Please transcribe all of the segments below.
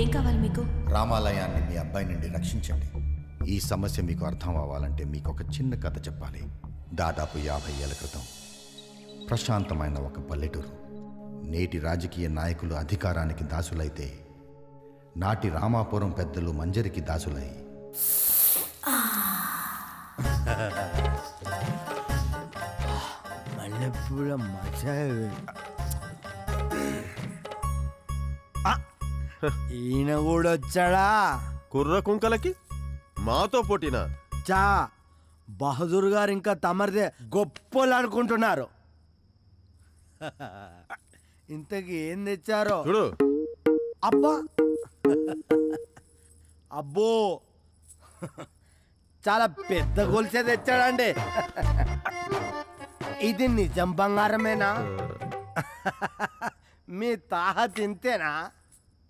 ఏం కావాలి మీకు? రామాలయాన్ని మీ అబ్బాయి నుండి రక్షించండి. ఈ సమస్య మీకు అర్థం అవ్వాలంటే మీకు ఒక చిన్న కథ చెప్పాలి. దాదాపు 50 ఏళ్ల క్రితం ప్రశాంతమైన ఒక పల్లెటూరు. నేటి రాజకీయ నాయకులు అధికారానికి దాసులైతే నాటి రామాపురం పెద్దలు మంజరికి దాసులై మల్లెపూల మజా. ఈయన కూడా వచ్చాడా? కుర్ర కుంకలకి మాతో పోటీనా? చా బహదూర్ గారు ఇంకా తమరిదే గొప్పలు అనుకుంటున్నారు. ఇంతకి ఏం తెచ్చారో చూడు. అబ్బా అబ్బో చాలా పెద్ద గొలుసే తెచ్చాడండి. ఇది నిజం బంగారమేనా? మీ తాహ తింతేనా?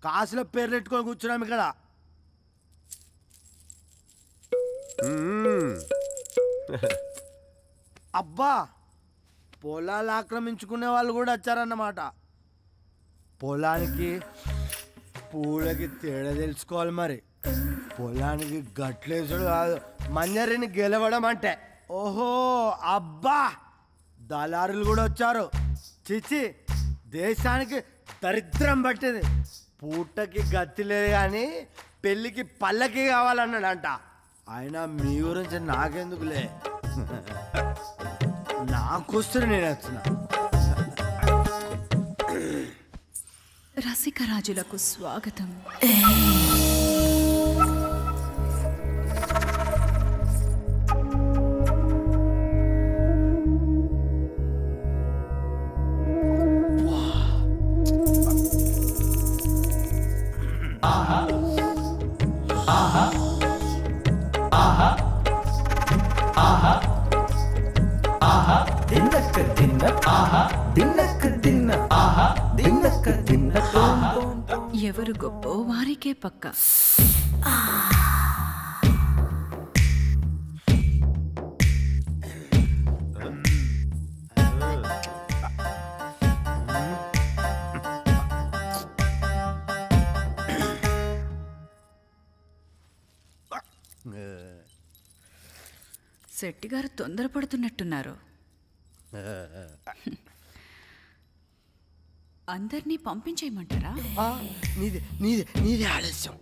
కాసుల పేర్లు పెట్టుకొని కూర్చున్నాం ఇక్కడ. అబ్బా పొలాలు ఆక్రమించుకునే వాళ్ళు కూడా వచ్చారన్నమాట. పొలానికి పూలకి తేడా తెలుసుకోవాలి మరి. పొలానికి గట్లేసుడు కాదు, మంజరిని గెలవడం అంటే. ఓహో అబ్బా దళారులు కూడా వచ్చారు. చిచి దేశానికి దరిద్రం పట్టింది. పూటకి గతి లేదు కానీ పెళ్ళికి పల్లకి కావాలన్నాడంట. ఆయన మీ గురించి నాకెందుకులే, నాకొస్తుంది, నేను వచ్చిన. రసికరాజులకు స్వాగతం. ఎవరు గొప్ప వారికే పక్క. శెట్టి గారు తొందరపడుతున్నట్టున్నారు. అందరినీ పంపించేయమంటారా? నీది ఆలస్యం.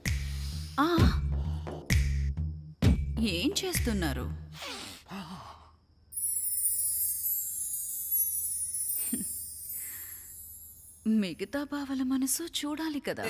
ఏం చేస్తున్నారు? మిగతా బావల మనసు చూడాలి కదా.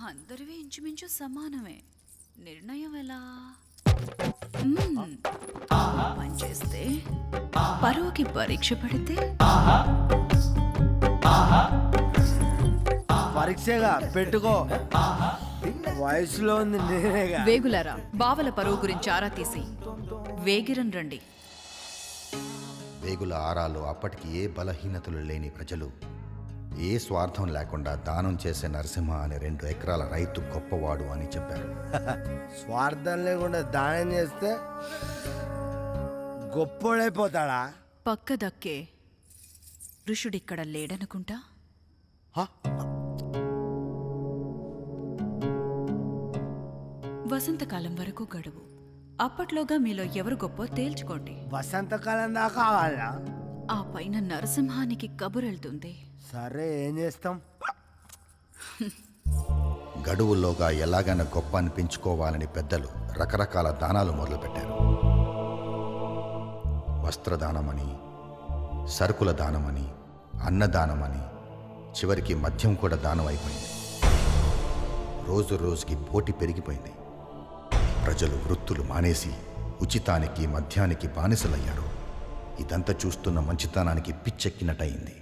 అందరివి ఇంచుమించు సమానమే. నిర్ణయం ఎలా? పనిచేస్తే పరువుకి పరీక్ష పడితే పరీక్షగా పెట్టుకో. వయసులో ఉంది నేనేగా. వేగులారా, బావల పరువు గురించి ఆరా తీసి వేగిరన్ రండి. వేగుల ఆరాలో అప్పటికి ఏ బలహీనతలు లేని ప్రజలు ఏ స్వార్థం లేకుండా దానం చేసే నరసింహ అనే 2 ఎకరాల రైతు గొప్పవాడు అని చెప్పారు. స్వార్థం లేకుండా దానం చేస్తే గొప్పోడైపోతాడా? పక్క దక్కే ఋషుడిక్కడ లేడనుకుంటా. వసంతకాలం వరకు గడువు. అప్పట్లోగా మీలో ఎవరు గొప్ప తేల్చుకోండి. వసంతకాలం దాకా కావాలా? ఆ పైన నరసింహానికి కబురెళ్తుంది. సరే ఏం చేస్తాం? గడువుల్లోగా ఎలాగైనా గొప్ప అనిపించుకోవాలని పెద్దలు రకరకాల దానాలు మొదలుపెట్టారు. వస్త్రదానమని, సరుకుల దానమని, అన్నదానమని, చివరికి మద్యం కూడా దానం అయిపోయింది. రోజు రోజుకి పోటీ పెరిగిపోయింది. ప్రజలు వృత్తులు మానేసి ఉచితానికి, మద్యానికి బానిసలయ్యారు. ఇదంతా చూస్తున్న మంచితనానికి పిచ్చెక్కినట్టయింది.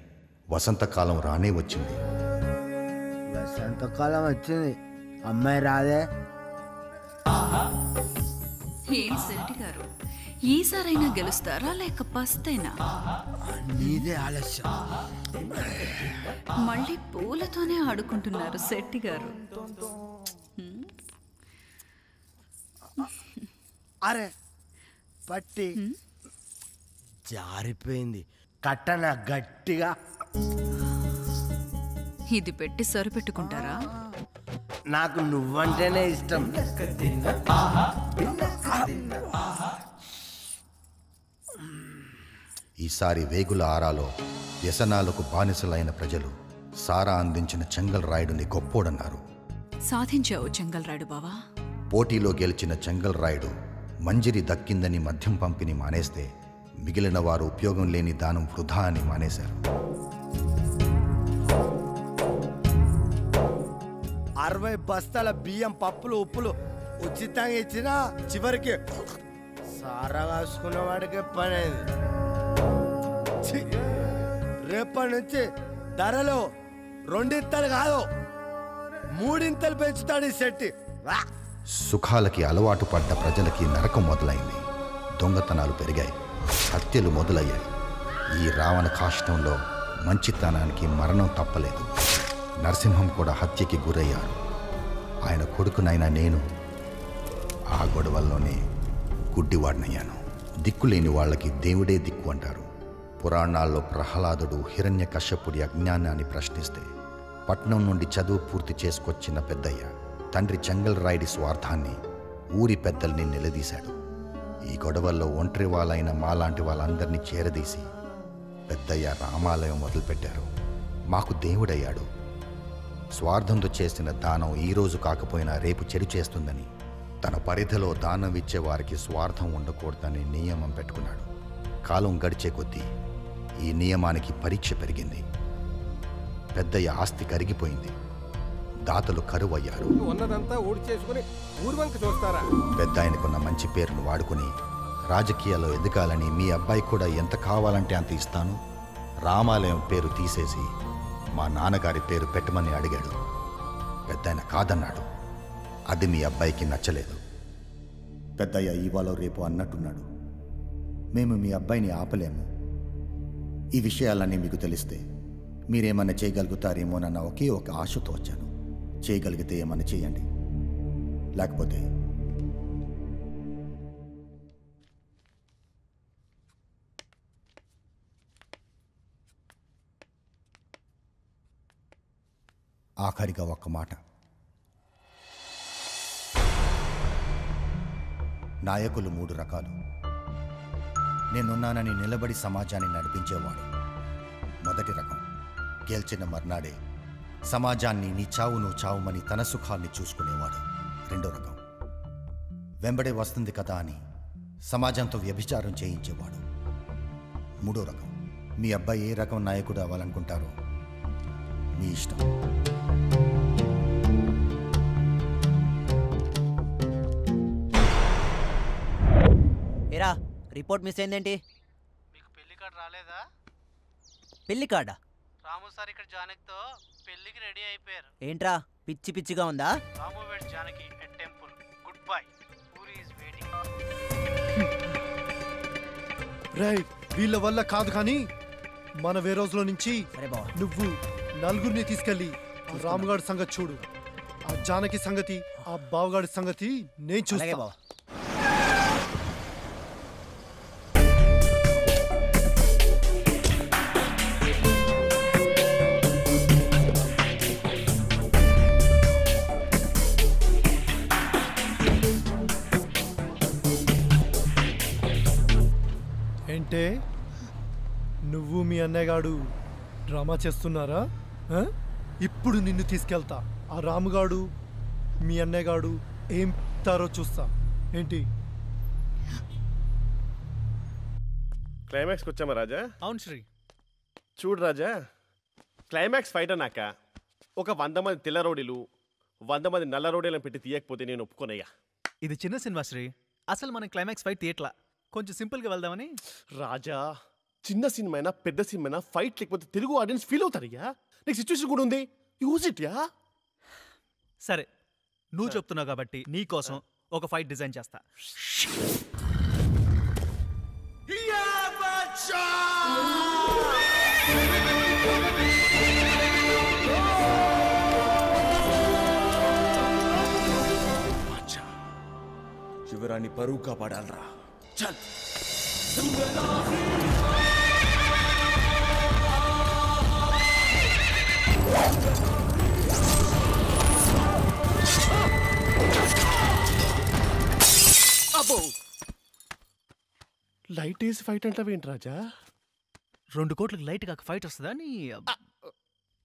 వసంతకాలం రానే వచ్చింది. వసంతకాలం వచ్చింది, అమ్మాయి రాదే. ఏం శెట్టి గారు, ఈసారైనా గెలుస్తారా లేక పస్తేనా? నీదే ఆలస్యం. మళ్ళీ పూలతోనే ఆడుకుంటున్నారు శెట్టి గారు. అరే పట్టి జారిపోయింది. కట్టన గట్టిగా. ఇది పెట్టి సరిపెట్టుకుంటారా? నాకు నువ్వంటేనే ఇష్టం. ఈసారి వేగుల ఆరాలో వ్యసనాలకు బానిసలైన ప్రజలు సారా అందించిన చెంగల్ రాయుడుని గొప్పోడన్నారు. సాధించావు చెంగల్ రాయుడు బావా. పోటీలో గెలిచిన చెంగల్ రాయుడు మంజిరి దక్కిందని మద్యం పంపిణీ మానేస్తే మిగిలిన వారు ఉపయోగం లేని దానం వృధా అని మానేశారు. 60 బస్తాల బియ్యం, పప్పులు, ఉప్పులు ఉచితంగా ఇచ్చినా చివరికి సారా కాసుకున్న వాడికే పనేది. రేపటి నుంచి ధరలు 2 ఇంతలు కాదు 3 ఇంతలు పెంచుతాడు ఈ శెట్టి. సుఖాలకి అలవాటు పడ్డ ప్రజలకి నరకం మొదలైంది. దొంగతనాలు పెరిగాయి, హత్యలు మొదలయ్యాయి. ఈ రావణ కాష్టంలో మంచితనానికి మరణం తప్పలేదు. నరసింహం కూడా హత్యకి గురయ్యారు. ఆయన కొడుకునైనా నేను ఆ గొడవల్లోనే గుడ్డివాడినయ్యాను. దిక్కులేని వాళ్ళకి దేవుడే దిక్కు అంటారు. పురాణాల్లో ప్రహ్లాదుడు హిరణ్య కశ్యపుడి అజ్ఞానాన్ని ప్రశ్నిస్తే పట్నం నుండి చదువు పూర్తి చేసుకొచ్చిన పెద్దయ్య తండ్రి చెంగల్ రాయుడి స్వార్థాన్ని ఊరి పెద్దల్ని నిలదీశాడు. ఈ గొడవల్లో ఒంటరి వాళ్ళైన మాలాంటి వాళ్ళందరినీ చేరదీసి పెద్దయ్య రామాలయం మొదలుపెట్టారు. మాకు దేవుడయ్యాడు. స్వార్థంతో చేసిన దానం ఈరోజు కాకపోయినా రేపు చెడు చేస్తుందని, తన పరిధిలో దానం ఇచ్చే వారికి స్వార్థం ఉండకూడదని నియమం పెట్టుకున్నాడు. కాలం గడిచే కొద్దీ ఈ నియమానికి పరీక్ష పెరిగింది. పెద్దయ్య ఆస్తి కరిగిపోయింది. దాతలు కరువయ్యారు. పెద్ద ఆయనకున్న మంచి పేరును వాడుకుని రాజకీయాల్లో ఎదగాలని మీ అబ్బాయి కూడా ఎంత కావాలంటే అంత ఇస్తాను, రామాలయం పేరు తీసేసి మా నాన్నగారి పేరు పెట్టమని అడిగాడు. పెద్దాయన కాదన్నాడు. అది మీ అబ్బాయికి నచ్చలేదు. పెద్దయ్య ఇవాళ రేపు అన్నట్టున్నాడు. మేము మీ అబ్బాయిని ఆపలేము. ఈ విషయాలన్నీ మీకు తెలిస్తే మీరేమన్నా చేయగలుగుతారేమోనన్న ఒకే ఒక ఆశతో వచ్చాను. చేయగలిగితే ఏమన్నా చేయండి, లేకపోతే ఆఖరిగా ఒక్క మాట. నాయకులు 3 రకాలు. నేనున్నానని నిలబడి సమాజాన్ని నడిపించేవాడు మొదటి రకం. గెలిచిన మర్నాడే సమాజాన్ని నీ చావు నువ్వు చావుమని తన సుఖాన్ని చూసుకునేవాడు రెండో రకం. వెంబడే వస్తుంది కదా అని సమాజంతో వ్యభిచారం చేయించేవాడు మూడో రకం. మీ అబ్బాయి ఏ రకం నాయకుడు అవ్వాలనుకుంటారో మీ ఇష్టం. ఏరా రిపోర్ట్ మిస్ అయిందేంటి? మీకు పెళ్లి కార్డు రాలేదా? పెళ్లి కార్డా? రాము సార్ ఇక్కడ జానకితో పెళ్లికి రెడీ అయిపోయారు. ఏంట్రా పిచ్చి పిచ్చిగా ఉందా? రాము వెడ్ Janaki at temple. Good bye. Puri is waiting. Right, వీళ్ళ వల్ల కాదు కానీ మన వేరోజులో నుంచి నువ్వు నలుగురిని తీసుకెళ్ళి రాముగాడి సంగతి చూడు. ఆ జానకి సంగతి, ఆ బావగాడి సంగతి నేను చూస్తా. ఏంటే నువ్వు మీ అన్నయ్యగాడు డ్రామా చేస్తున్నారా? ఇప్పుడు నిన్ను తీసుకెళ్తా. ఆ రాముగాడు మీ అన్నయ్యగాడు ఏం తారో చూస్తా. ఏంటి క్లైమాక్స్కి వచ్చామా రాజా? అవును శ్రీ. చూడు రాజా, క్లైమాక్స్ ఫైట్ అన్నాక ఒక 100 మంది తెల్ల రౌడీలు 100 మంది నల్ల రౌడీలను పెట్టి తీయకపోతే నేను ఒప్పుకోనయ్యా. ఇది చిన్న సినిమా శ్రీ. అసలు మనం క్లైమాక్స్ ఫైట్ తీయట్లా, కొంచెం సింపుల్గా వెళ్దామని. రాజా, చిన్న సినిమా అయినా పెద్ద సినిమా అయినా ఫైట్ లేకపోతే తెలుగు ఆడియన్స్ ఫీల్ అవుతారయ్యా. నీకు సిచ్యువేషన్ కూడా ఉంది, యూజ్ ఇట్ యా. సరే, నువ్వు చెప్తున్నావు కాబట్టి నీ కోసం ఒక ఫైట్ డిజైన్ చేస్తా. శివరాన్ని పరువు కాపాడాలరా. చల్. అబ్బో, లైట్ వేసి ఫైట్ అంటావేంటి రాజా? 2 కోట్లకు లైట్ కాక ఫైట్ వస్తుందా నీ?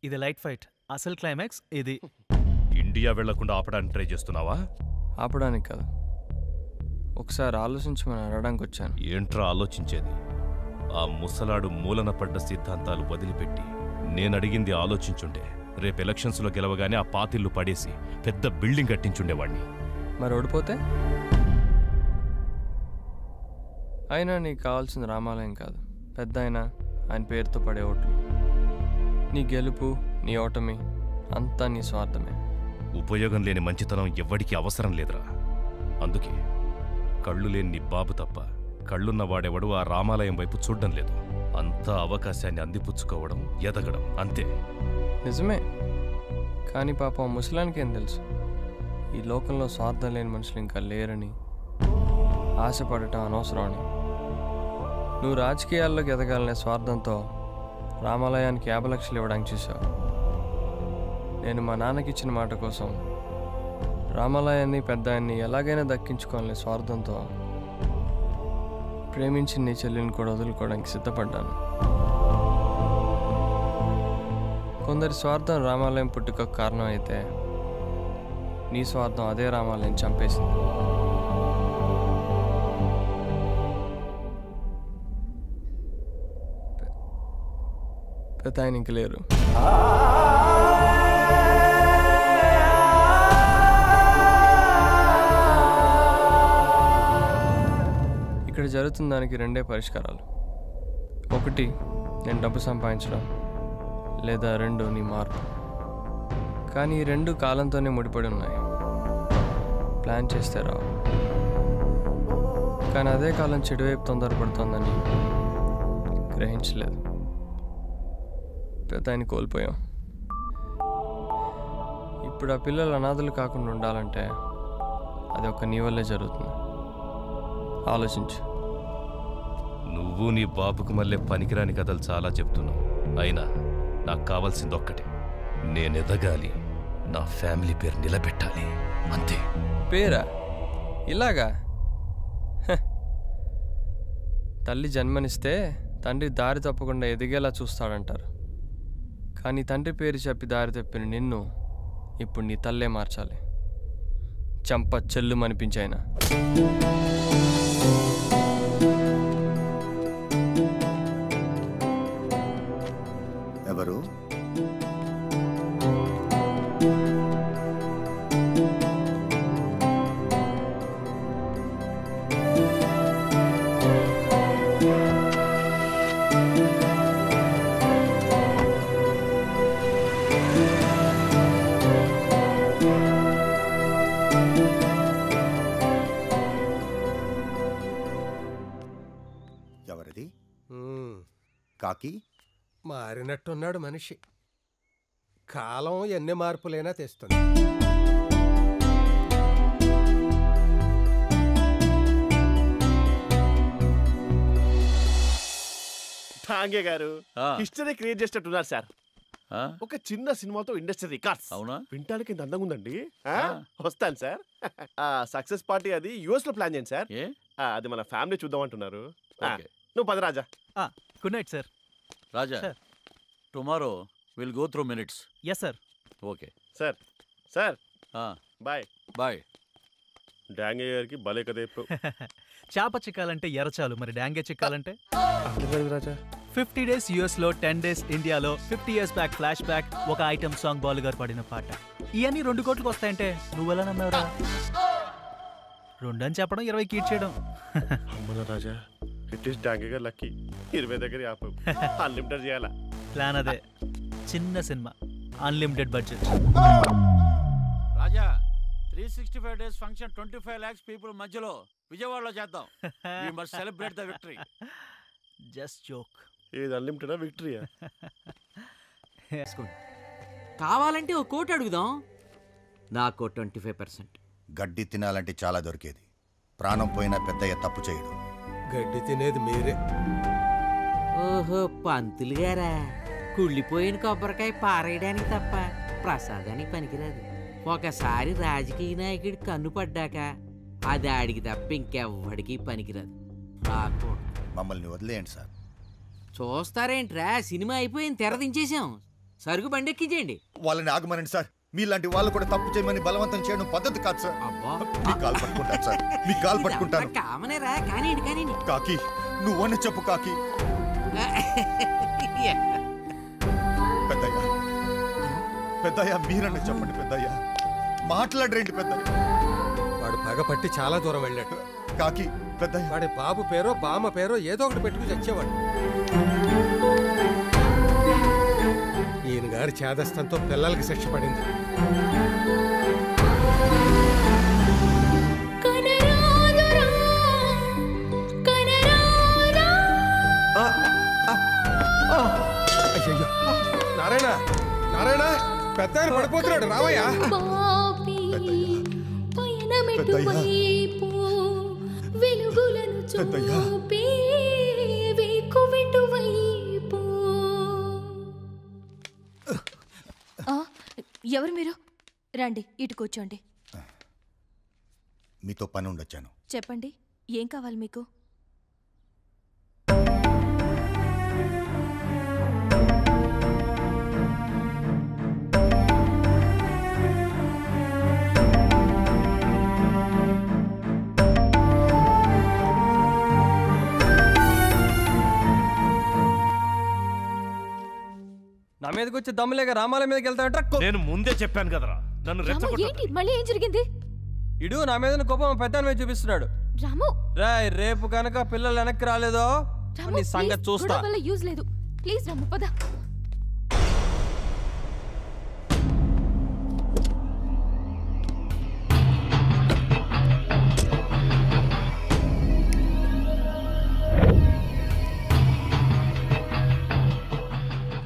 ఇది లైట్ ఫైట్, అసలు క్లైమాక్స్ ఇది. ఇండియా వెళ్లకుండా ఆపడానికి ట్రై చేస్తున్నావా? ఆపడానికి కాదు, ఒకసారి ఆలోచించమని అడగడానికి వచ్చాను. ఏంట్రా ఆలోచించేది? ఆ ముసలాడు మూలన పడ్డ సిద్ధాంతాలు వదిలిపెట్టి నేనడిగింది ఆలోచించుంటే రేపు ఎలక్షన్స్లో గెలవగానే ఆ పాతిళ్ళు పడేసి పెద్ద బిల్డింగ్ కట్టించుండేవాణ్ణి. మరి ఓడిపోతే? అయినా నీకు కావాల్సిన రామాలయం కాదు, పెద్ద అయినా ఆయన పేరుతో పడే ఓట్లు. నీ గెలుపు, నీ ఓటమి అంతా నీ స్వార్థమే. ఉపయోగం లేని మంచితనం ఎవ్వడికి అవసరం లేదురా. అందుకే కళ్ళు లేని నీ బాబు తప్ప కళ్ళున్న వాడెవడు ఆ రామాలయం వైపు చూడ్డం లేదు. అంతా అవకాశాన్ని అందిపుచ్చుకోవడం, ఎదగడం అంతే. నిజమే, కానీ పాపం ముసలానికి ఏం తెలుసు ఈ లోకంలో స్వార్థం లేని మనుషులు ఇంకా లేరని, ఆశపడటం అనవసరం అని. నువ్వు రాజకీయాల్లోకి ఎదగాలనే స్వార్థంతో రామాలయానికి 50 లక్షలు ఇవ్వడానికి చూసావు. నేను మా నాన్నకిచ్చిన మాట కోసం రామాలయాన్ని, పెద్ద ఆయన్ని ఎలాగైనా దక్కించుకోవాలనే స్వార్థంతో ప్రేమించి నీ చెల్లిని కూడా వదులుకోవడానికి సిద్ధపడ్డాను. కొందరి స్వార్థం రామాలయం పుట్టుకకు కారణం అయితే నీ స్వార్థం అదే రామాలయం చంపేసింది. పెద్ద ఆయన ఇంక లేరు. ఇక్కడ జరుగుతున్న దానికి 2 పరిష్కారాలు. 1 నేను డబ్బు సంపాదించడం, లేదా 2 నీ మార్పు. కానీ ఈ 2 కాలంతోనే ముడిపడి ఉన్నాయి. ప్లాన్ చేస్తే రావు. కానీ అదే కాలం చెడువైపు తొందరపడుతోందని గ్రహించలేదు. పెద్ద ఆయన కోల్పోయాం. ఇప్పుడు ఆ పిల్లలు అనాథలు కాకుండా ఉండాలంటే అది ఒక నీ వల్లే జరుగుతుంది. ఆలోచించు. నువ్వు నీ బాబుకు మళ్ళీ పనికిరాని కథలు చాలా చెప్తున్నావు. అయినా నాకు కావాల్సింది ఒక్కటే, నేను ఎదగాలి, నా ఫ్యామిలీ పేరు నిలబెట్టాలి, అంతే. పేరా? ఇలాగా? తల్లి జన్మనిస్తే తండ్రి దారి తప్పకుండా ఎదిగేలా చూస్తాడంటారు. కానీ తండ్రి పేరు చెప్పి దారి తప్పిన నిన్ను ఇప్పుడు నీ తల్లే మార్చాలి. చంప చెల్లు అనిపించాయినా. ఎవరు? ఎవరిది? కాకి మారినట్టున్నాడు మనిషి. కాలం ఎన్ని మార్పులైనా తెస్తుంది. ఠాంగే గారు హిస్టరీ క్రియేట్ చేసేటట్టున్నారు సార్. ఒక చిన్న సినిమాతో ఇండస్ట్రీ రికార్డ్స్. అవునా? వింటానికి ఇంత అందంగా ఉందండి. వస్తాను సార్. సక్సెస్ పార్టీ అది యుఎస్ లో ప్లాన్ చేయండి సార్. అది మన ఫ్యామిలీ చూద్దాం అంటున్నారు. నువ్వు పద Raja. Good night sir. Raja, tomorrow will go through minutes. Yes sir. Okay sir. Sir bye bye. Dange గారికి భలే కథ చెప్పు. చేప చిక్కాలంటే ఎరచాలు, మరి డాంగే చిక్కాలంటే రాజా. 50 days US లో 10 days ఇండియాలో 50 years బ్యాక్ ఫ్లాష్ బ్యాక్ ఒక ఐటమ్ సాంగ్ బాలు గారు పాడిన పాట. ఇవన్నీ 2 కోట్లకు వస్తాయంటే నువ్వెలా నమ్మేవరా? 2 అని చెప్పడం 20 కీట్ చేయడం. అమ్మన రాజా, ఇట్ ఈస్ డాంగే గారు లక్కీ. 20 దగ్గర యాప్ అన్లిమిటెడ్ చేయాలా? ప్లాన్ అదే. చిన్న cinema, unlimited budget. Raja 365 days function 25 lakhs people మధ్యలో విజయవాడలో చేద్దాం. We must celebrate the victory. Just joke. ఏది అన్లిమిటెడా విక్టరీయా? కావాలంటే ఓ కోట్ అడుగుదాం. నాకు 25%. గడ్డి తినాలంటే చాలా దొరికేది. ప్రాణం పోయినా పెద్దయ్య తప్పు చేయడు. గడ్డి తినేది మీరే. ఓహో పంతులు గారా, కుళ్ళిపోయిన కొబ్బరికాయ పారేయడానికి తప్ప ప్రసాదానికి పనికిరాదు. ఒకసారి రాజకీయ నాయకుడి కన్ను పడ్డాక అది ఆడికి తప్ప ఇంకెవ్వడికి పనికిరాదు. మమ్మల్ని వదిలేయండి సార్. చూస్తారేంట్రా, సినిమా అయిపోయింది, తెరదించేసాం. సరుకు బండి ఎక్కించేయండి. వాళ్ళని ఆగమనండి సార్. మీలాంటి వాళ్ళు కూడా తప్పు చేయమని బలవంతం చేయడం పద్ధతి కాదు సార్. మీ కాలు పట్టుకుంటాను సార్, మీ కాలు పట్టుకుంటాను. కామనేరా, కానివ్వండి కానివ్వండి. కాకి నువ్వని చెప్పు కాకి. పెద్దయ్య, పెద్దయ్య మీరన్నా చెప్పండి పెద్దయ్య. మాట్లాడరేంటి పెద్దయ్య? వాడు పగపట్టి చాలా దూరం వెళ్ళాడు. కాకి పెద్దయ్య, వాడి బాబు పేరో బామ్మ పేరో ఏదో ఒకటి పెట్టుకుని చచ్చేవాడు. ఈయన గారి చేదస్తంతో పిల్లలకి శిక్ష పడింది. అయ్యయ్యో, నారాయణ నారాయణ, పెద్ద ఆయన పడిపోతున్నాడు, రావయ్యా. ఎవరు మీరు? రండి, ఇటు కూర్చోండి. మీతో పని ఉండొచ్చాను. చెప్పండి, ఏం కావాలి మీకు? నా మీదకి వచ్చి దమ్ములేక రామాల మీదకి వెళ్తాడట. నేను ముందే చెప్పాను కదరా, నన్ను రెచ్చగొట్టకు. మళ్ళీ ఏం జరిగింది? ఇడు నా మీద కోపం పెద్ద మీద చూపిస్తున్నాడు. రాము, రాయ్ రేపు కనుక పిల్లలు వెనక్కి రాలేదో నీ సంగతి చూస్తా. యూజ్ లేదు, ప్లీజ్ రాము పద.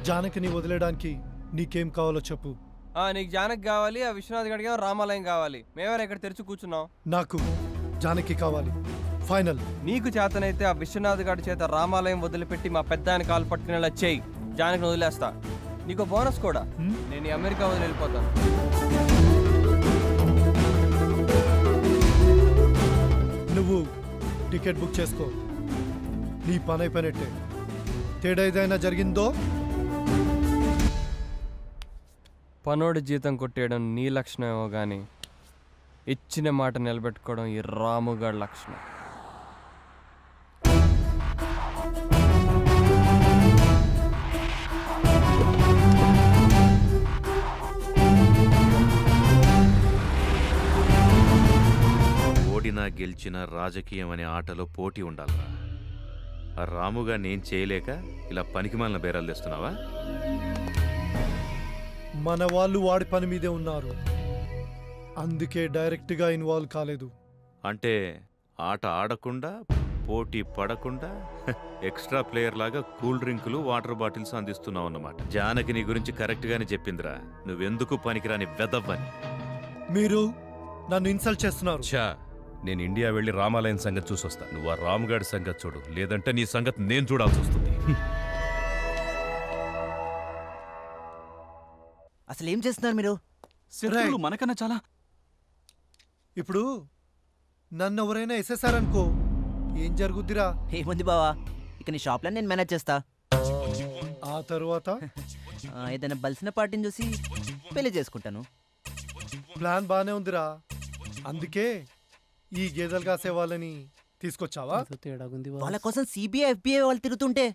జానకిని వదిలేయడానికి నీకేం కావాలో చెప్పు. నీకు జానకి కావాలి, ఆ విశ్వనాథ్ గడిగా రామాలయం కావాలి. మేమేరా ఇక్కడ తెరిచి కూర్చున్నాం. నాకు జానకి కావాలి, ఫైనల్. నీకు చేతనైతే ఆ విశ్వనాథ్ గడి చేత రామాలయం వదిలిపెట్టి మా పెద్ద ఆయన కాలు పట్టుకునేలా చేయి. జానకిని వదిలేస్తా. నీకు బోనస్ కూడా, నేను అమెరికా వదిలి వెళ్ళిపోతాను. నువ్వు టికెట్ బుక్ చేసుకో, నీ పని అయిపోయినట్టే. తేడా ఏదైనా జరిగిందో పనోడి జీతం కొట్టేయడం నీ లక్షణమేమో కానీ ఇచ్చిన మాట నిలబెట్టుకోవడం ఈ రాముగాడి లక్షణం. ఓడినా గెలిచినా రాజకీయం అనే ఆటలో పోటీ ఉండాలరా. ఆ రాముగా నేను చేయలేక ఇలా పనికిమాలిన బేరాలు తెస్తున్నావా? మన వాళ్ళు వాడి పని మీదే ఉన్నారు, అందుకే డైరెక్ట్గా ఇన్వాల్వ్ కాలేదు. అంటే ఆట ఆడకుండా పోటీ పడకుండా ఎక్స్ట్రా ప్లేయర్ లాగా కూల్ డ్రింకులు వాటర్ బాటిల్స్ అందిస్తున్నావు అన్నమాట. జానకి నీ గురించి కరెక్ట్గానే చెప్పిందిరా, నువ్వెందుకు పనికిరాని వెదవ్వని. మీరు నన్ను ఇన్సల్ట్ చేస్తున్నారు. ఛా, నేను ఇండియా వెళ్ళి రామాలయం సంగతి చూసొస్తా. నువ్వు ఆ రాముగాడి సంగతి చూడు, లేదంటే నీ సంగతి నేను చూడాల్సి వస్తుంది. అసలు ఏం చేస్తున్నారు మీరు? శత్రువులు మనకన్నా చాలా. ఇప్పుడు నన్ను ఎవరైనా ఎసేసారనుకో ఏం జరుగుద్దిరా? ఏముంది బావా, ఇక నీ షాప్లో నేను మేనేజ్ చేస్తా. ఆ తర్వాత ఏదైనా బలిసిన పార్టీని చూసి పెళ్లి చేసుకుంటాను. ప్లాన్ బానే ఉందిరా, అందుకే ఈ గేదెలు కాసే వాళ్ళని తీసుకొచ్చావా? వాళ్ళ కోసం సిబిఐ ఎఫ్బిఐ వాళ్ళు తిరుగుతుంటే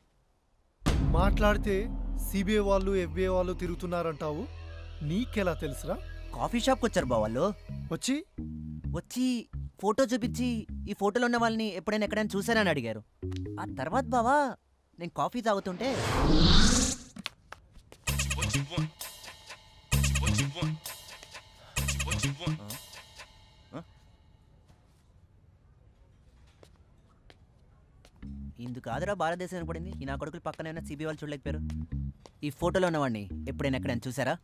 మాట్లాడితే సిబిఐ వాళ్ళు ఎఫ్బిఐ వాళ్ళు తిరుగుతున్నారంటావు, నీకెలా తెలుసురా? కాఫీ షాప్కి వచ్చారు బా వాళ్ళు. వచ్చి ఫోటో చూపించి ఈ ఫోటోలో ఉన్న వాళ్ళని ఎప్పుడైనా ఎక్కడైనా చూసారని అడిగారు. ఆ తర్వాత బావా నేను కాఫీ తాగుతుంటే ఇందుకు కాదురా భారతదేశం పడింది. ఈ నా కొడుకులు పక్కన సిబిఐ వాళ్ళు చూడలేకపోయారు. ఈ ఫోటోలో ఉన్నవాడిని ఎప్పుడైనా ఎక్కడైనా చూసారా?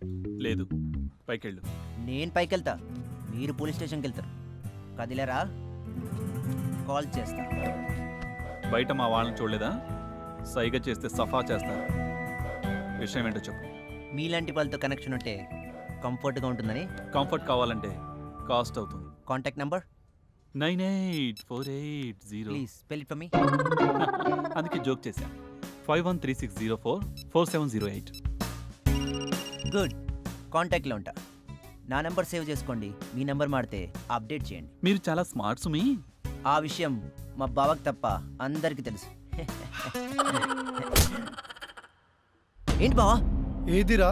లేదు. పైకెళ్ళు. నేను పైకి వెళ్తా, మీరు పోలీస్ స్టేషన్కి వెళ్తారు. కదిలేరా కాల్ చేస్తా. బయట మా వాళ్ళని చూడలేదా? సైగ చేస్తే సఫా చేస్తారు. విషయం ఏంటో చెప్పు. మీలాంటి వాళ్ళతో కనెక్షన్ ఉంటే కంఫర్ట్గా ఉంటుందని. కంఫర్ట్ కావాలంటే కాస్ట్ అవుతుంది. Contact number 984880. Please spell it for me. అందుకే జోక్ చేశా. 5136044708. గుడ్. కాంటాక్ట్లో ఉంటా. నా నెంబర్ సేవ్ చేసుకోండి. మీ నెంబర్ మాడితే అప్డేట్ చేయండి. మీరు చాలా స్మార్ట్ సుమి. ఆ విషయం మా బావకు తప్ప అందరికీ తెలుసు. ఏంటి బావా? ఏదిరా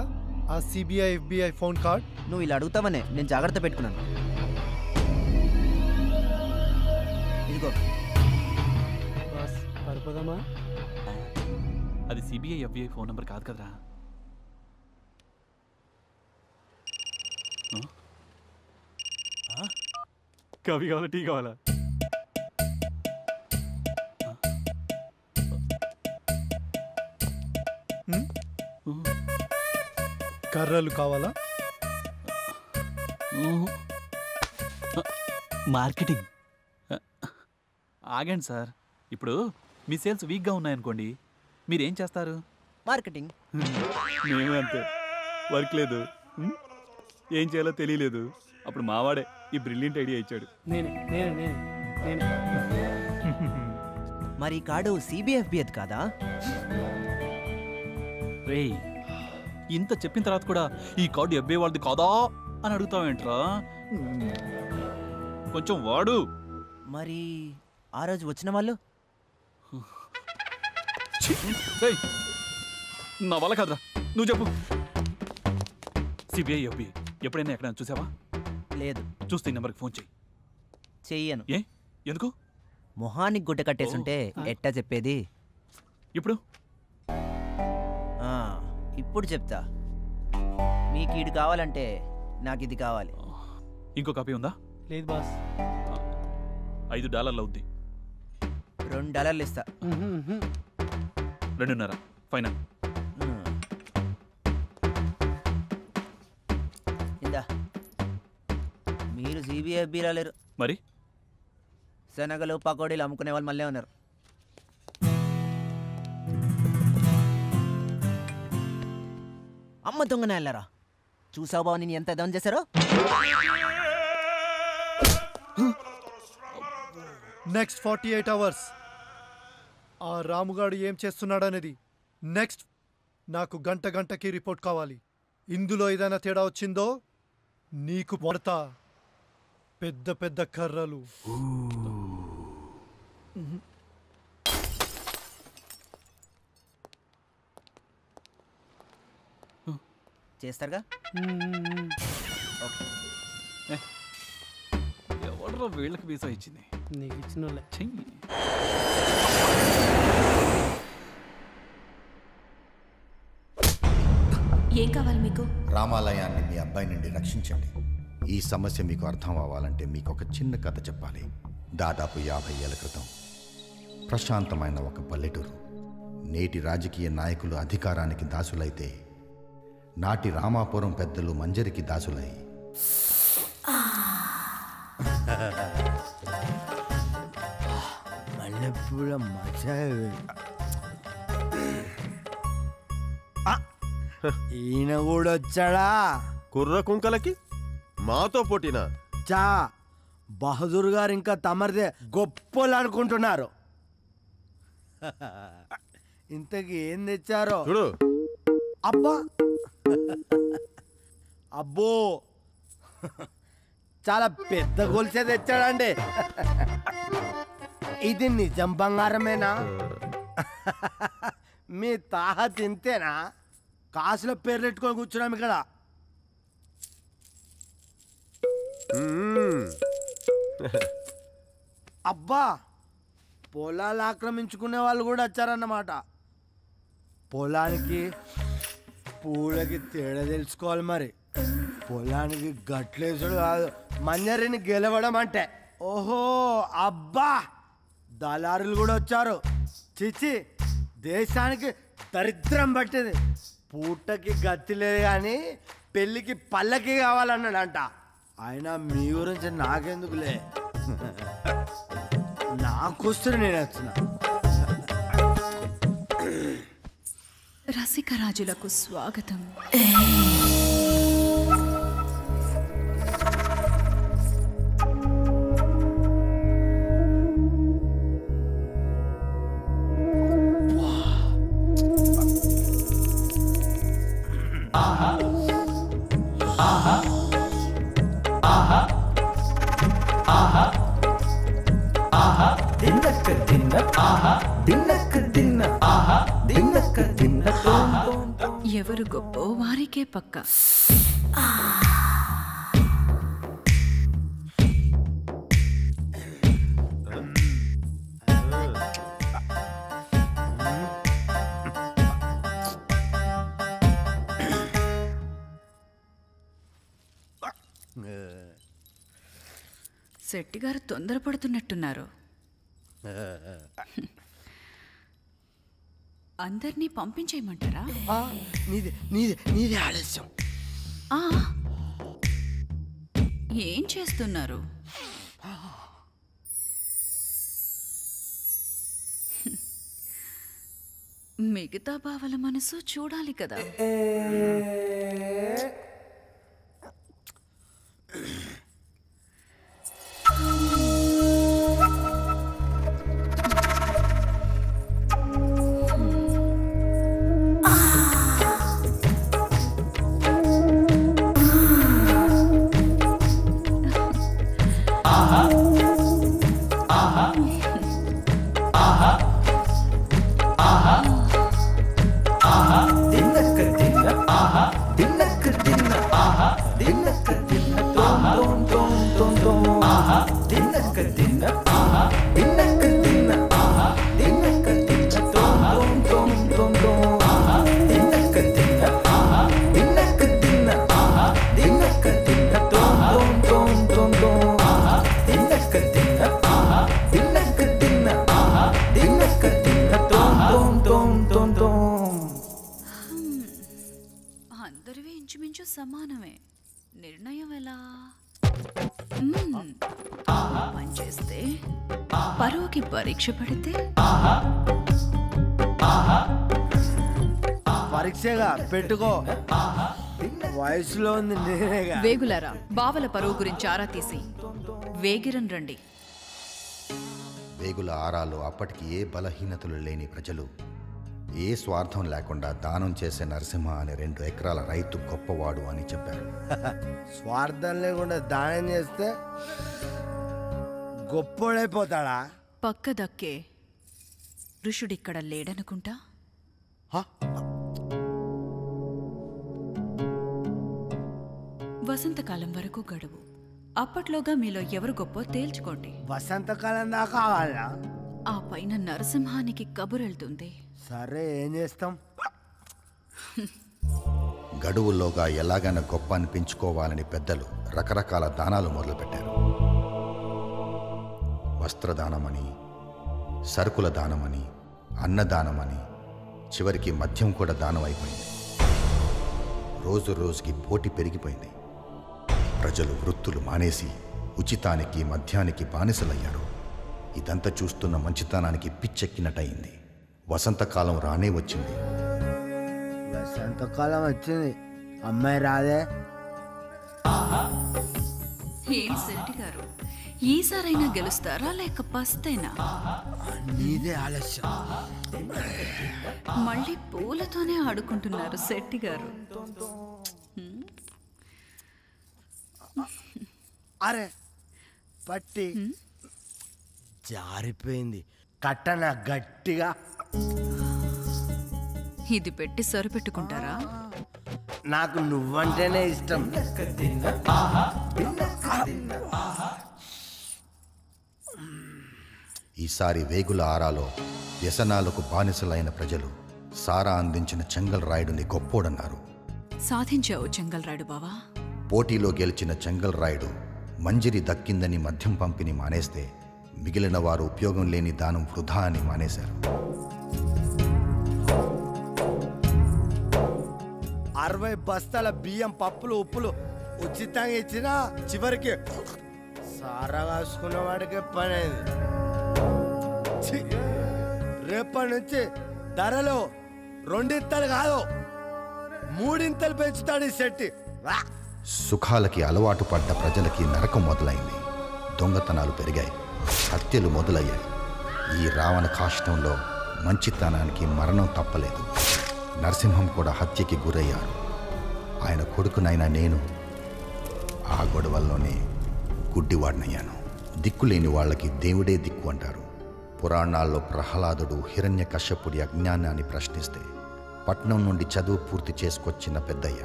ఆ సిబిఐ ఎఫ్బిఐ ఫోన్ కార్డ్? నువ్వు ఇలా అడుగుతావనే నేను జాగ్రత్త పెట్టుకున్నాను. ఇదిగో. అది సిబిఐ ఎఫ్బిఐ ఫోన్ నెంబర్ కాదు కదరా. కాఫీ కావాలా, టీ కావాలా? కర్రలు కావాలా? మార్కెటింగ్. ఆగండి సార్. ఇప్పుడు మీ సేల్స్ వీక్గా ఉన్నాయనుకోండి, మీరేం చేస్తారు? మార్కెటింగ్. మేము అంతే. వర్క్ లేదు, ఏం చేయాలో తెలియలేదు. అప్పుడు మావాడే ఈ బ్రిలియంట్ ఐడియా ఇచ్చాడు. మరి ఈ కార్డు సిబిఎఫ్బిఎత్ కాదా? రేయ్, ఇంత చెప్పిన తర్వాత కూడా ఈ కార్డు ఎఫ్బిఐ వాళ్ళది కాదా అని అడుగుతావేంట్రా? కొంచెం వాడు. మరి ఆ రోజు వచ్చిన వాళ్ళు? నా వల్ల కాదురా, నువ్వు చెప్పు. సిబిఐ ఎఫ్బిఐ ఎప్పుడైనా ఎక్కడైనా చూసావా? లేదు. చూస్తే ఈ నెంబర్కి ఫోన్ చెయ్యి. చెయ్యను. ఏ ఎందుకు? మొహానికి గుడ్డ కట్టేసుంటే ఎట్టా చెప్పేది? ఇప్పుడు ఇప్పుడు చెప్తా. మీకు ఇది కావాలంటే నాకు ఇది కావాలి. ఇంకో కాపీ ఉందా? లేదు బాస్. $5 అవుద్ది. $2 ఇస్తా. 2.5 ఫైనల్. ఇందా. మీరు సిబిఎఫ్బి రాలేరు. మరి శనగలు పకోడీలు అమ్ముకునే వాళ్ళు మళ్ళీ ఉన్నారు. అమ్మ దొంగనే వెళ్ళారా? చూసావు బావ నేను ఎంత దమ్ చేశారో. నెక్స్ట్ 48 hours ఆ రాముగాడు ఏం చేస్తున్నాడనేది నెక్స్ట్ నాకు గంటకి రిపోర్ట్ కావాలి. ఇందులో ఏదైనా తేడా వచ్చిందో నీకు పడతా పెద్ద పెద్ద కర్రలు. చేస్తారుగా? ఎవడరా వీళ్ళకి వీసా ఇచ్చింది? నీకు ఇచ్చిన చెయ్యి. ఏం కావాలి మీకు? రామాలయాన్ని మీ అబ్బాయి నుండి రక్షించండి. ఈ సమస్య మీకు అర్థం అవ్వాలంటే మీకు ఒక చిన్న కథ చెప్పాలి. దాదాపు 50 ఏళ్ల క్రితం ప్రశాంతమైన ఒక పల్లెటూరు. నేటి రాజకీయ నాయకులు అధికారానికి దాసులైతే నాటి రామాపురం పెద్దలు మంజరికి దాసులై మల్లెపూల మజా. ఈయన కూడా వచ్చాడా? కుర్ర కుంకలకి మాతో పోటీనా? చా బహదూర్ గారు ఇంకా తమరిదే గొప్పలు అనుకుంటున్నారు. ఇంతకి ఏం తెచ్చారో చూడు. అబ్బా అబ్బో చాలా పెద్ద గొలుసే తెచ్చాడండి. ఇది నిజం బంగారమేనా? మీ తాహ తింతేనా? కాసుల పేర్లు పెట్టుకొని కూర్చున్నాం ఇక్కడ. అబ్బా, పొలాలు ఆక్రమించుకునే వాళ్ళు కూడా వచ్చారన్నమాట. పొలానికి పూలకి తేడా తెలుసుకోవాలి మరి. పొలానికి గట్లేసుడు కాదు, మంజరిని గెలవడం అంటే. ఓహో అబ్బా, దళారులు కూడా వచ్చారు. చిచి, దేశానికి దరిద్రం పట్టింది. పూటకి గతి లేదు కానీ పెళ్ళికి పల్లకి కావాలన్నాడంట. అయినా మీ గురించి నాకెందుకులే, నాకొస్తుంది, నేను వచ్చిన. రసికరాజులకు స్వాగతం. ఎవరు గొప్ప వారికే పక్క. శెట్టి గారు తొందరపడుతున్నట్టున్నారు. అందరినీ పంపించేయమంటారా? నీదే ఆలస్యం. ఏం చేస్తున్నారు? మిగతా బావల మనసు చూడాలి కదా. అందరివి ఇంచుమించు సమానమే. నిర్ణయం ఎలా? పనిచేస్తే పరువుకి పరీక్ష పడితే పరీక్షగా పెట్టుకో, వయసులో ఉంది నేనేగా. వేగులారా, బావల పరువు గురించి ఆరా తీసి వేగిరన్ రండి. వేగుల ఆరాలో అప్పటికి ఏ బలహీనతలు లేని ప్రజలు ఏ స్వార్థం లేకుండా దానం చేసే నరసింహ అనే 2 ఎకరాల రైతు గొప్పవాడు అని చెప్పారు. స్వార్థం లేకుండా దానం చేస్తే గొప్పోడైపోతాడా? పక్క దక్కే ఋషుడిక్కడ లేడనుకుంటా. వసంతకాలం వరకు గడువు. అప్పట్లోగా మీలో ఎవరు గొప్ప తేల్చుకోండి. వసంతకాలం దాకా కావాలా? ఆ పైన నరసింహానికి కబురెళ్తుంది. సరే, ఏం చేస్తాం? గడువుల్లోగా ఎలాగైనా గొప్ప అనిపించుకోవాలని పెద్దలు రకరకాల దానాలు మొదలుపెట్టారు. వస్త్రదానమని, సరుకుల దానమని, అన్నదానమని, చివరికి మద్యం కూడా దానం అయిపోయింది. రోజు రోజుకి పోటీ పెరిగిపోయింది. ప్రజలు వృత్తులు మానేసి ఉచితానికి, మద్యానికి బానిసలయ్యారు. ఇదంతా చూస్తున్న మంచితనానికి పిచ్చెక్కినట్టయింది. వసంతకాలం రానే వచ్చింది. వసంతకాలం వచ్చింది, అమ్మాయి రాదే. ఏం శెట్టి గారు, ఈసారైనా గెలుస్తారా లేక పస్తేనా? నీదే ఆలస్యం. మళ్ళీ పూలతోనే ఆడుకుంటున్నారు శెట్టి గారు. అరే పట్టి జారిపోయింది కట్టన గట్టిగా. ఇది పెట్టి సరిపెట్టుకుంటారా? నాకు నువ్వంటేనే ఇష్టం. ఈసారి వేగుల ఆరాలో వ్యసనాలకు బానిసలైన ప్రజలు సారా అందించిన చెంగల్ రాయుడుని గొప్పోడన్నారు. సాధించావు చెంగల్ రాయుడు బావా. పోటీలో గెలిచిన చెంగల్ రాయుడు మంజిరి దక్కిందని మద్యం పంపిణీ మానేస్తే మిగిలిన వారు ఉపయోగం లేని దానం వృధా అని మానేశారు. 60 బస్తాల బియ్యం పప్పులు ఉప్పులు ఉచితంగా ఇచ్చినా చివరికి సారా కాసుకున్న వాడికి పనేది. రేపటి నుంచి ధరలో 2 ఇంతలు కాదు 3 ఇంతలు పెంచుతాడు ఈ శెట్టి. సుఖాలకి అలవాటు పడ్డ ప్రజలకి నరకం మొదలైంది. దొంగతనాలు పెరిగాయి, హత్యలు మొదలయ్యాయి. ఈ రావణ కాష్టంలో మంచితనానికి మరణం తప్పలేదు. నరసింహం కూడా హత్యకి గురయ్యారు. ఆయన కొడుకునైనా నేను ఆ గొడవల్లోనే గుడ్డివాడినయ్యాను. దిక్కులేని వాళ్ళకి దేవుడే దిక్కు అంటారు. పురాణాల్లో ప్రహ్లాదుడు హిరణ్య కశ్యపుడి అజ్ఞానాన్ని ప్రశ్నిస్తే పట్నం నుండి చదువు పూర్తి చేసుకొచ్చిన పెద్దయ్య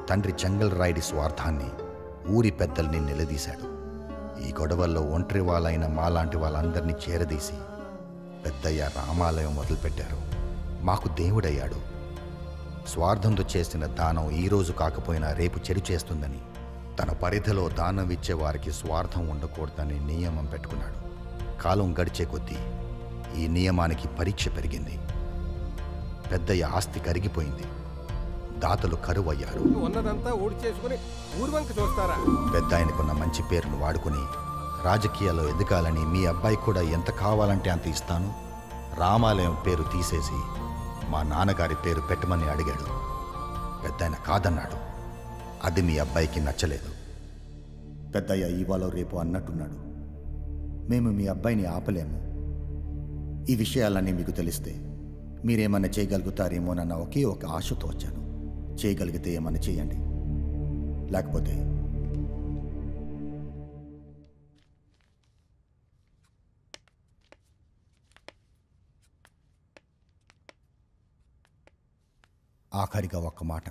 తండ్రి చెంగల్ రాయుడి స్వార్థాన్ని ఊరి పెద్దల్ని నిలదీశాడు. ఈ గొడవల్లో ఒంటరి వాళ్ళైన మాలాంటి వాళ్ళందరినీ చేరదీసి పెద్దయ్య రామాలయం మొదలుపెట్టారు. మాకు దేవుడయ్యాడు. స్వార్థంతో చేసిన దానం ఈరోజు కాకపోయినా రేపు చెడు చేస్తుందని తన పరిధిలో దానం ఇచ్చే వారికి స్వార్థం ఉండకూడదని నియమం పెట్టుకున్నాడు. కాలం గడిచే కొద్దీ ఈ నియమానికి పరీక్ష పెరిగింది. పెద్దయ్య ఆస్తి కరిగిపోయింది. దాతలు కరువయ్యారు. ఉన్నదంతా ఊడి చేసుకుని ఊర్వంక చూస్తారా? పెద్ద ఆయనకున్న మంచి పేరును వాడుకుని రాజకీయాల్లో ఎదగాలని మీ అబ్బాయి కూడా ఎంత కావాలంటే అంత ఇస్తాను, రామాలయం పేరు తీసేసి మా నాన్నగారి పేరు పెట్టమని అడిగాడు. పెద్దాయన కాదన్నాడు. అది మీ అబ్బాయికి నచ్చలేదు. పెద్దయ్య ఇవాళ రేపు అన్నట్టున్నాడు. మేము మీ అబ్బాయిని ఆపలేము. ఈ విషయాలన్నీ మీకు తెలిస్తే మీరేమన్నా చేయగలుగుతారేమోనన్న ఒకే ఒక ఆశతో వచ్చాను. చేయగలిగితే ఏమన్నా చేయండి, లేకపోతే ఆఖరిగా ఒక్క మాట.